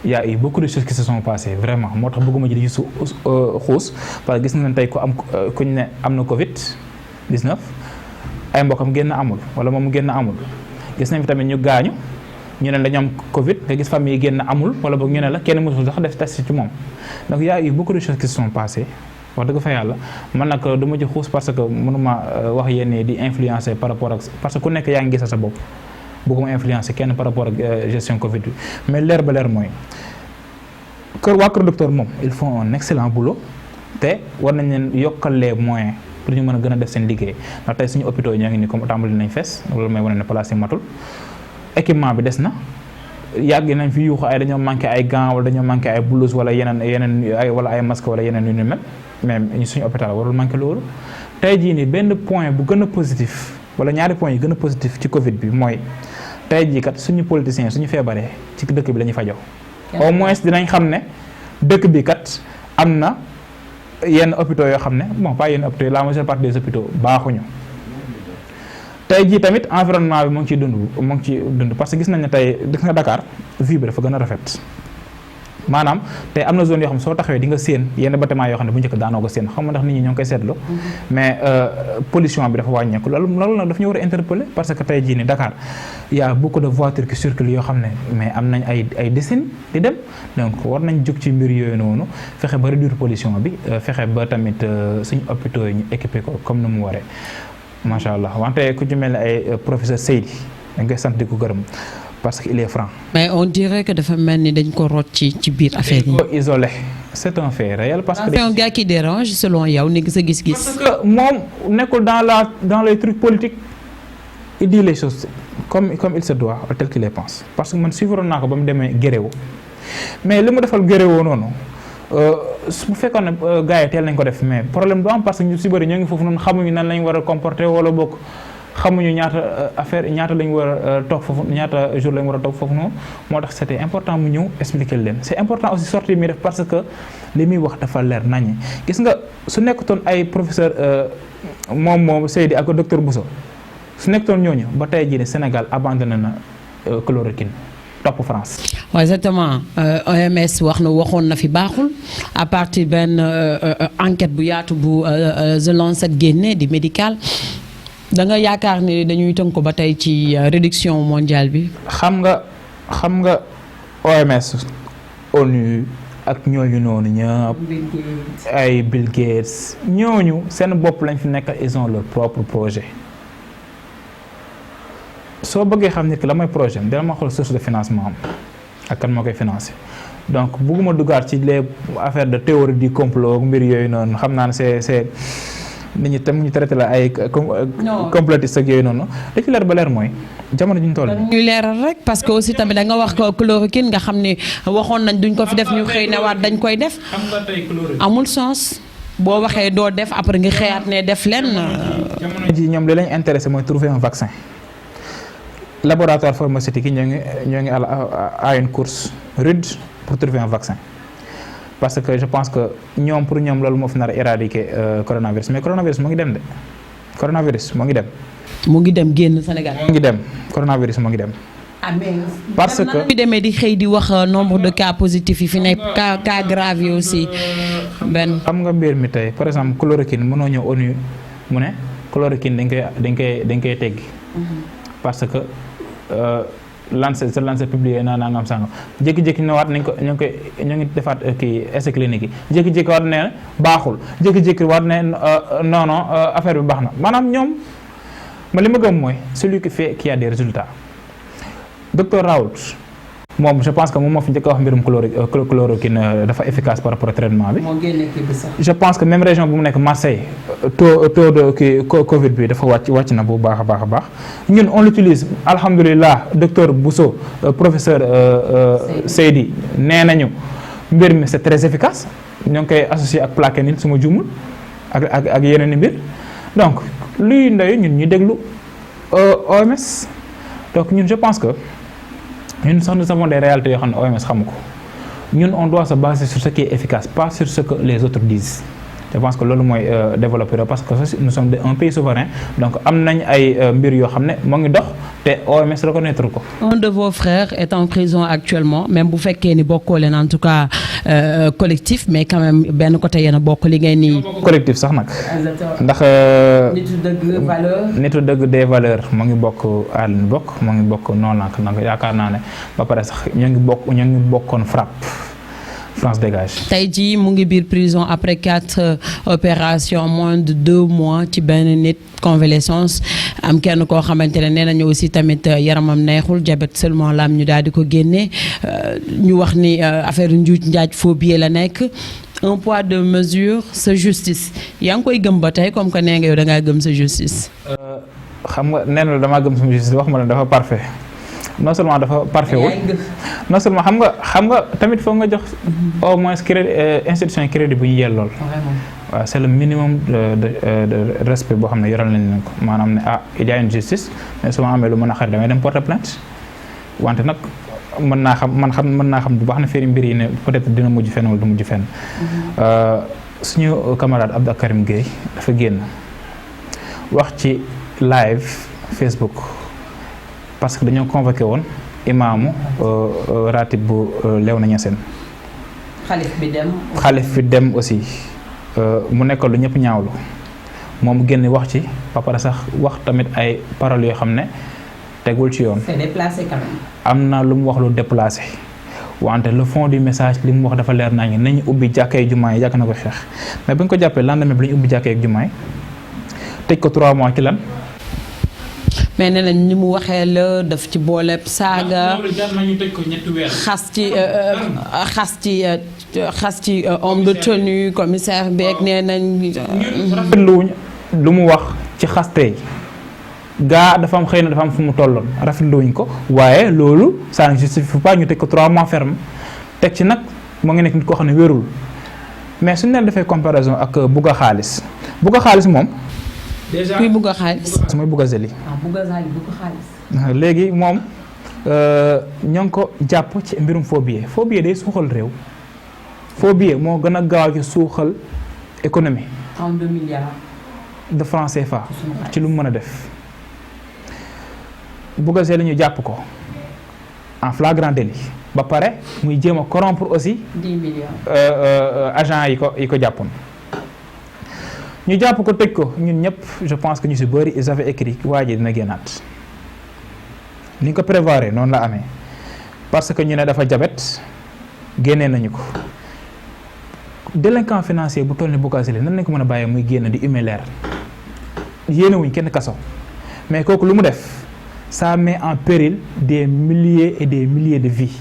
Il y a eu beaucoup de choses qui se sont passées vraiment moo tax bëgguma ji di xuus parce que gis nañ tey ku ñu ne am na Covid 19 ay mbokkam génn amul wala moom mu génn amul gis nañ fi tamit ñu gaañu ñu ne dañoo am Covid nga gis famille génn amul wala boog ñu ne la kenn mësul sax def test ci moom donc il y a eu beaucoup de choses qui se sont passées wax dëgg fa yàlla man nag du ma ci xuus parce que mënuma wax yenn di influencer par rapport ak parce que ku nekk yaa ngi gis sa bopp. bëgguma influencer kenn par rapport ak gestion Covid bi mais leer ba leer mooy waa Kër Docteur moom ils font un excellent boulot te war nañ leen yokkal les moyens pour ñu mën a gën a def seen liggéey ndax tey suñu hôpitaux yi ñoo ngi ni comme tàmbali nañ fees loolu may wane ne place yi matul équipement bi des na yàgg nañ fi yuuxu ay dañoo manqué ay gants wala dañoo manqué ay blouse wala yeneen wala ay masque wala yeneen yu ni mel mais suñu hôpital warul manqué loolu tey jii ni benn point bu gën a positif wala ñaari points yi gën a positif ci Covid bi mooy tey jii kat suñu politiciens suñu feebaree ci dëkk bi la ñuy fajoo au moins dinañ xam ne dëkk bi kat am na yenn hôpitaux yoo xam ne bon pas yenn hôpitaux la majeure partie des hôpitaux baaxuñu tey jii tamit environnement bi mu ngi ciy dund parce que gis nañ ne tey dëkk nga Dakar vie bi dafa gën a rafet maanaam tey am na zone yoo xam ne soo taxawee di nga séen yenn bâtiment yoo xam ne bu njëkk daanoo ko séen xam nga ndax nit ñi ñoo ngi koy seetlu mais pollution bi dafa wàññeeku loolu nag daf ñu war a interpeller parce que tey jii ni Dakar y a beaucoup de voitures qui circulent yoo xam ne mais am nañ ay décennies di dem donc war nañ jóg ci mbir yooyu noonu fexe ba réduire pollution bi fexe ba tamit suñu hôpitaux yi ñu équipé ko comme ni mu waree macha allah wante ku ci mel ne ay professeur Seydi dañ koy sant di ko gërëm parce qu'il est franc. mais on dirait que dafa mel ni dañ ko rocc ci biir affaire yi. isolé c'est un fait réel parce que. c'est un gars qui dérange selon yow ni sa gis-gis. parce que moom nekkul dans les trucs politiques il dit les choses comme il se doit tel qu'il les pense parce que man suivre naa ko ba mu demee Guéréo mais li mu defal Guéréo noonu su fekkoon ne gars yi teel nañ ko def mais problème du am parce que ñu si bëri ñoo ngi foofu noonu xamuñu nan lañ war a comporter wala bokk. xamuñu ñaata lañ war a toog foofu ñaata jour lañ war a toog foofu noonu moo tax c'était important mu ñëw expliquer leen c'est important aussi sortie mi def parce que li muy wax dafa leer naññi gis nga su nekkutoon ay professeur moom Seydi ak docteur Bousso su nekkutoon ñooñu ba tey jii ne Sénégal abandonné na chloroquine topp France. waaw exactement OMS waxoon na fi baaxul à partir benn enquête bu yaatu bu The Lancet génne di médical. da nga yaakaar ni dañuy tënk ko ba tey ci réduction mondiale bi. xam nga OMS ONU ak ñooñu noonu ñëpp ay Bill Gates ñooñu seen bopp lañ fi nekk ils ont leur propre projet soo bëggee xam nit ki la mooy projet dina ma xool source de financement am ak kan moo koy financé donc bëgguma duggaat ci les affaires de théorie du complot mbir yooyu noonu xam naa ne c'est nit ñi tam ñu traité la ay complotiste ak yooyu noonu li ci leer ba leer mooy jamono ji ñu toll ñuy leeral rek parce que aussi tamit da nga wax chloroquine nga xam ne waxoon nañ duñ ko fi def ñu xëy na waat dañ koy def amul sens boo waxee doo def après nga xëyaat ne def leen jamono ji ñoom li lañ intéressé mooy trouver un vaccin laboratoire pharmaceutique yi ñoo ngi à une course rude pour trouver un vaccin parce que je pense que ñoom pour ñoom loolu moo fi nar a éradiquer coronavirus mais coronavirus mu ngi dem de coronavirus mu ngi dem. mu ngi dem génn Sénégal. mu ngi dem coronavirus mu ngi dem. parce que nan demee di xëy di wax nombre de cas positifs yi fi nekk cas grave yi aussi benn. xam nga mbir mi tey par exemple chloroquine mënoo ñëw ONU mu ne chloroquine dañ koy teggi parce que Lancet publié naa nangam sàngam jékki-jékki ne waat nañ ko ñoo ngi defaat kii essai clinique yi jékki-jékki waat ne baaxul jékki-jékki waat ne non affaire bi baax na maanaam ñoom ma li ma gëm mooy celui qui fait qui a des résultats docteur Raoult moom je pense que moom moo fi njëkk a wax mbirum chloroquine dafa efficace par rapport au traitement bi. je pense que même région bu mu nekk Marseille taux de kii Covid bi dafa wàcc na bu baax a baax ñun on l'utilise alhamdulilah docteur Bousso professeur Seydi nee nañu mbir mi c'est très efficace ñoo ngi koy associé ak plaquenil su ma juumul ak yeneen i mbir donc luy ndoy ñun ñu déglu OMS donc ñun je pense que. ñun sax nous avons des réalités yoo xam ne OMS xamu ko ñun on doit se baser sur ce qui est efficace pas sur ce que les autres disent je pense que loolu mooy développer parce que nous sommes un pays souverain donc am nañ ay mbir yoo xam ne moo ngi dox te OMS reconnaître ko. Un de vos frères est en prison actuellement même bu fekkee ni bokkoo leen en tout cas collectif mais quand même benn côté yéen a bokk li ngeen ni. collectif sax nag. ndax. nitu dëgg valeur. nitu dëgg des valeurs moo ngi bokk àll bokk moo ngi bokk noonu nag yaakaar naa ne ba pare sax ñoo ngi bokkoon frappe. France dégage. tey jii mu ngi biir prison après 4 opérations moins de 2 mois ci benn nit convalescence am kenn koo xamante ne nee nañu aussi tamit yaramam neexul diabète seulement la am ñu daal di ko génne ñu wax ni affaire njuuj njaaj phobie la nekk un poids de mesure sa justice yaa ngi koy gëm ba tey comme que nee nga yow da ngaa gëm sa justice. xam nga nee na damaa gëm sama justice wax ma ne dafa parfait. non seulement dafa parfait wul non seulement xam nga tamit foog nga jox au moins institution crédit bu ñu yellool waaw c'est le minimum de respect boo xam ne yoral nañ leen ko maanaam ne il y a une justice mais su ma amee lu mën a xarit damay dem porter plainte wante nag mën naa xam bu baax na firi mbir yi ne peut-être dina mujj fenn wala du mujj fenn suñu camarade Abdou Karim Gueye dafa génn wax ci live Facebook parce que dañoo convoqué woon imaamu ratib bu Léona Niassène. xalif bi dem aussi mu nekkoon lu ñëpp ñaawlu moom génn wax ci ba pare sax wax tamit ay paroles yoo xam ne tegul ci yoon. c'est déplacé quand même. am na lu mu wax lu déplacé wante le fond du message li mu wax dafa leer nañu nañu ubbi jàkkee jumaa yi yàgg na ko xeex mais bu ñu ko jàppee lendemain bi la ñu ubbi jàkkee jumaa yi tëj ko 3 mois ci lan. mais nee nañ ni mu waxee la daf ci boole saaga. loolu jar nañu tëj ko ñetti weer. xas ci homme de tenue commissaire beeg nee nañ. rafetluwuñ lu mu wax ci xaste yi gaa dafa am xëy na dafa am fu mu tolloon rafetluwuñ ko waaye loolu ça ne justifie pas ñu tëj ko 3 mois ferme teg ci nag moo ngi nekk nit koo xam ne wérul mais suñu leen defee comparaison ak Bouga Xaalis moom. déjà kuy Bouga Xaalis. su may Bouga Zeli. Bouga Xaalis. léegi moom ñoo ngi ko jàpp ci mbirum faux billet day suuxal réew faux billet moo gën a gaaw ci suuxal économie. 32 milliards de francs CFA ci lu mu mën a def Bouga Zeli ñu jàpp ko en flagrant délit ba pare muy jéem a corrompre aussi 10 millions agent yi ko jàppoon ñu jàpp ko tëj ko ñun ñëpp je pense que ñu si bëri ils avaient écrit waa ji dina génnaat ni ñu ko prévoir noonu la amee parce que ñu ne dafa jabet génnee nañu ko délinquant financier bu toll ni Bouga Zeli nan lañ ko mën a bàyyee muy génn di humer yéenewuñ kenn kaso mais kooku lu mu def ça met en péril des milliers et des milliers de vies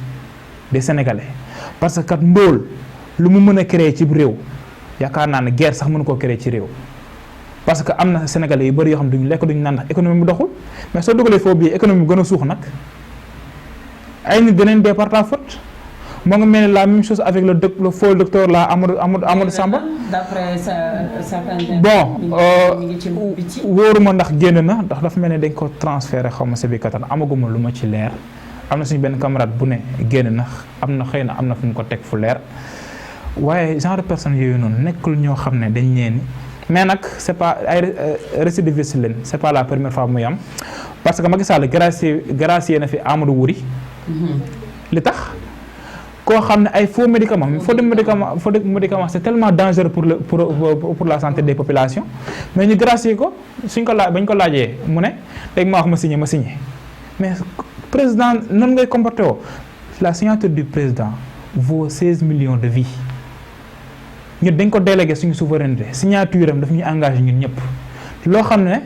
des Sénégalais parce que kat ndóol lu mu mën a créer ci réew yaakaar naa ne guerre sax mënu koo créer ci réew parce que am na Sénégalais yu bëri yoo xam duñu lekk duñu naan ndax économie mu doxul mais soo dugalee foofu bii économie bu gën a suux nag ay nit dinañ dee par ta faute moo ngi mel ni la même chose avec le faux docteur là Amadou Samba. d'après bon wóoruma ndax génn na ndax dafa mel ne dañ ko transféré xaw ma sabi kattan amaguma lu ma ci leer am na suñu benn camarade bu ne génn na am na xëy na am na fu ñu ko teg fu leer waaye genre de personnes yooyu noonu nekkul ñoo xam ne dañ leen mais nag c'est pas ay récidiviste leen c'est pas la première fois muy am parce que Macky Sall gracié na fi Amadou Wuri li tax koo xam ne ay faux médicaments c'est tellement dangereux pour la santé des populations mais ñu gracier ko bañ ko laajee mu ne léegi ma wax ma signé mais président noonu ngay comporté woo la signature du président vaut 16 millions de vies ñun dañ ko délégué suñu souveraineté signature am daf ñuy engagé ñun ñëpp loo xam ne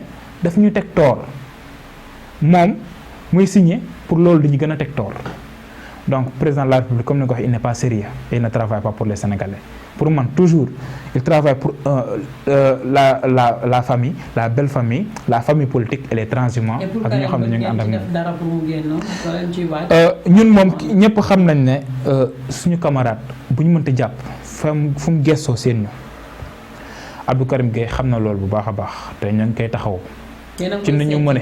daf ñu teg tort moom muy signé pour loolu dañu gën a teg tort donc président de la République comme ni nga ko waxee il n'est pas sérieux et il ne travaille pas pour les Sénégalais pour man toujours il travaille pour la famille la belle famille la famille politique et les transhumants ak ñoo xam ne ñu ngi ànd ak moom ñun moom ñëpp xam nañ ne suñu camarade bu ñu mënta jàpp fu mu gestoo seen ñu Abdou Karim Gueye xam na loolu bu baax a baax te ñoo ngi koy taxaw ci nu ñu mëne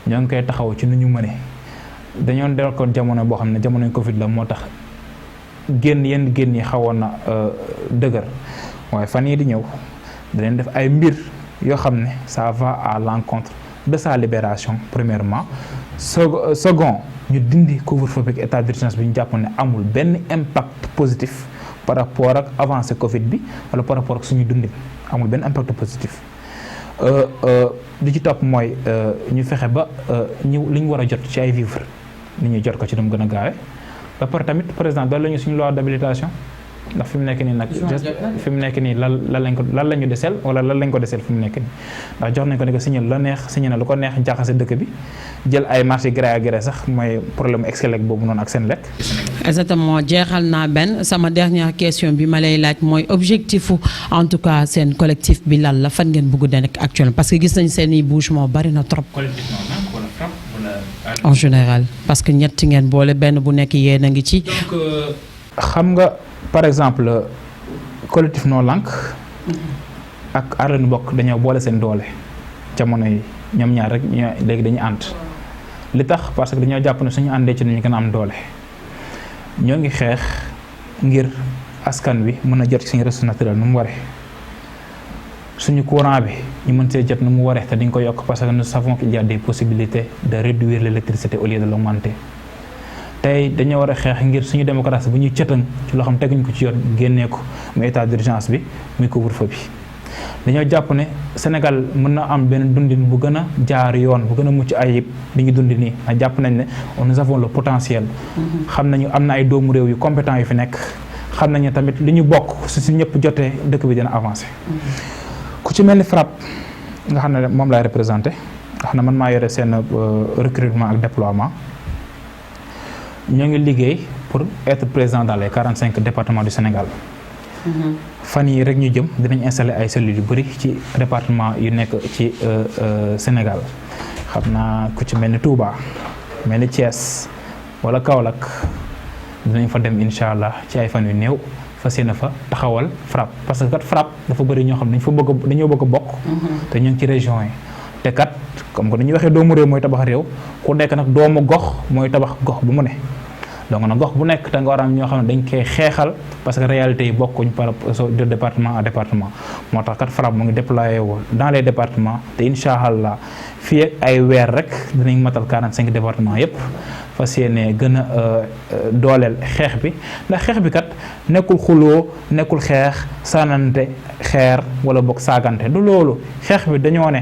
ñoo ngi koy taxaw ci nu ñu mëne dañoo delkoon jamono boo xam ne jamonoy Covid la moo tax génn yi xawoon na dëgër waaye fan yii di ñëw danañ def ay mbir yoo xam ne ça va à l'encontre de sa libération premièrement second ñu dindi couvre-feu ak état d'urgence bi ñu jàpp ne amul benn impact positif par rapport ak avancée Covid bi wala par rapport ak suñu dundin amul benn impact positif li ci topp mooy ñu fexe ba li ñu war a jot ci ay vivres ni ñuy jot ko ci dem gën a gaawe ba pare tamit président doon la ñu suñu loi d'habilitation ndax fi mu nekk nii nag fi mu nekk nii lan la ñu deseel wala lan lañ ko deseel fi mu nekk nii ndax jox nañ ko ne ko signé la neex signé na lu ko neex jaxase dëkk bi jël ay marché gré à gré sax mooy problème Excelec boobu noonu ak Senelec. exactement jeexal naa benn sama dernière question bi ma lay laaj mooy objectif en tout cas seen collectif bi lan la fan ngeen bëgg a nekk actuellement parce que gis nañ seen i bougement bari na trop. en général parce que ñett ngeen boole benn bu nekk yéen a ngi ci. donc xam nga par exemple collectif Non Lank ak Aar Leen Bokk dañoo boole seen doole jamono yi ñoom ñaar rek léegi dañuy ànd li tax parce que dañoo jàpp ne suñu àndee ci ñu gën a am doole ñoo ngi xeex ngir askan wi mën a jot ci suñu ressource naturelle nu mu waree suñu courant bi ñu mën see jot nu mu waree te dañ ko yokk parce que nous savons qu'il y a des possibilités de réduire l'électricité au lieu de l'augmenter tey dañoo war a xeex ngir suñu démocratie bu ñuy cëtan ci loo xam teguñ ko ci yoon génnee ko muy état d'urgence bi muy couvre-feu bi dañoo jàpp ne Sénégal mën na am benn dundin bu gën a jaar yoon bu gën a mucc ayib li ñu dundi nii ndax jàpp nañ ne nous avons le potentiel xam nañu am na ay doomu réew yu compétent yu fi nekk xam nañu tamit li ñu bokk su si ñëpp jotee dëkk bi dina avancer ku ci mel ni FRAPP nga xam ne moom laay représenté wax na man maa yore seen recrutement ak déploiement ñoo ngi liggéey pour être présent dans les 45 départements du Sénégal. fan yi rek ñu jëm dinañ installer ay cellules yu bëri ci département yu nekk ci Sénégal xam naa ku ci mel ni Touba mel ni Thiès wala Kaolack dinañ fa dem incha allah ci ay fan yu néew fas yéene fa taxawal FRAPP parce que kat FRAPP dafa bëri ñoo xam ne dañoo bëgg a bokk. te ñu ngi ci région yi te kat comme que dañuy waxee doomu réew mooy tabax réew ku nekk nag doomu gox mooy tabax gox bu mu ne. donc nag gox bu nekk te nga war a am ñoo xam ne dañ koy xeexal parce que réalité yi bokkuñ par de département à département moo tax kat FRAPP mu ngi déployé wu dans les départements te incha allah fii ak ay weer rek dinañ matal 45 départements yépp fas yéene gën a dooleel xeex bi ndax xeex bi kat nekkul xuloo nekkul xeex sànnante xeer wala boog saagante du loolu xeex bi dañoo ne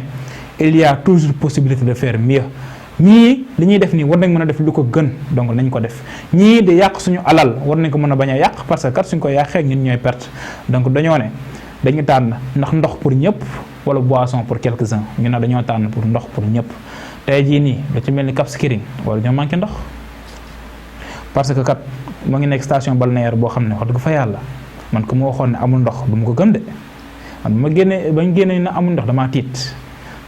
il y a toujours possibilité de faire mieux. ñii li ñuy def nii war nañ mën a def lu ko gën donc nañ ko def ñii di yàq suñu alal war nañ ko mën a bañ a yàq parce que kat suñ ko yàqee ñun ñooy perte donc dañoo ne dañu tànn ndax ndox pour ñëpp wala boisson pour quelques-uns ñu ne dañoo tànn pour ndox pour ñëpp tey jii nii lu ci mel ni Cap Skirring wala ñoo manqué ndox parce que kat mu ngi nekk station balnéaire boo xam ne wax dëgg fa yàlla man ku ma waxoon ne amul ndox du ma ko gëm de man bañ génnee na amul ndox damaa tiit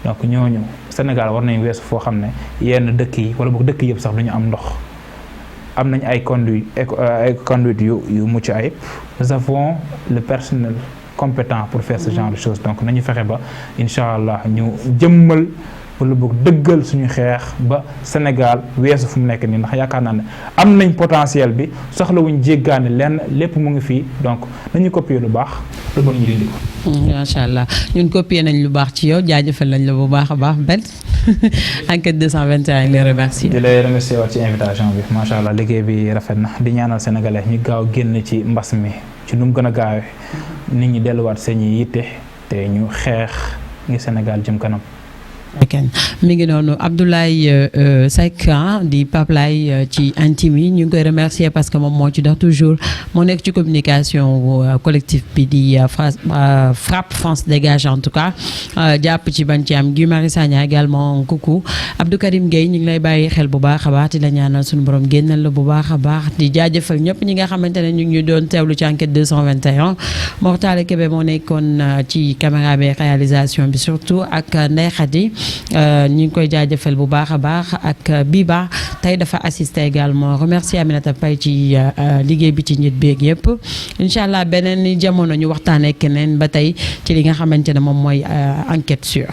donc ñooñu Sénégal war nañu weesu foo xam ne yenn dëkk yi wala boog dëkk yëpp sax duñu am ndox am nañ ay conduite yu mucc ayib nous avons le personnel compétent pour faire ce genre de choses donc nañu fexe ba incha allah ñu jëmmal wala boog dëggal suñu xeex ba Sénégal weesu fu mu nekk nii ndax yaakaar naa ne am nañ potentiel bi soxlawuñ jéggaani lenn lépp mu ngi fii donc nañu copier lu baax lu bon ñu dindi ko. macha allah ñun copier nañ lu baax ci yow jaajëfal nañ la bu baax a baax Ben Enquête 221 les remercier. di lay remercier waat ci invitation bi macha allah liggéey bi rafet na di ñaanal sénégalais ñu gaaw génn ci mbas mi ci nu mu gën a gaawee nit ñi delluwaat seen i yitte te ñu xeex ngi Sénégal jëm kanam. mi ngi noonu Abdoulaye Seck di Pape Laye ci intime yi ñu ngi koy remercier parce que moom moo ci dox toujours moo nekk ci communication collectif bi di FRAPP France Dégage en tout cas jàpp ci ban ci am Guy Marius Sagna également coucou Abdou Karim Gueye ñu ngi lay bàyyi xel bu baax a baax di la ñaanal suñu borom génnal la bu baax a baax di jaajëfal ñëpp ñi nga xamante ne ñu ngi doon teewlu ci Enquête 221 Mortale Kébé moo nekkoon ci caméra bi réalisation bi surtout ak Ndeye Khady ñu ngi koy jaajëfal bu baax a baax ak Biba tey dafa assister également remercier Aminata Paye ci liggéey bi ci nit beeg yëpp incha allah beneen jamono ñu waxtaanee keneen ba tey ci li nga xamante ne moom mooy enquête sur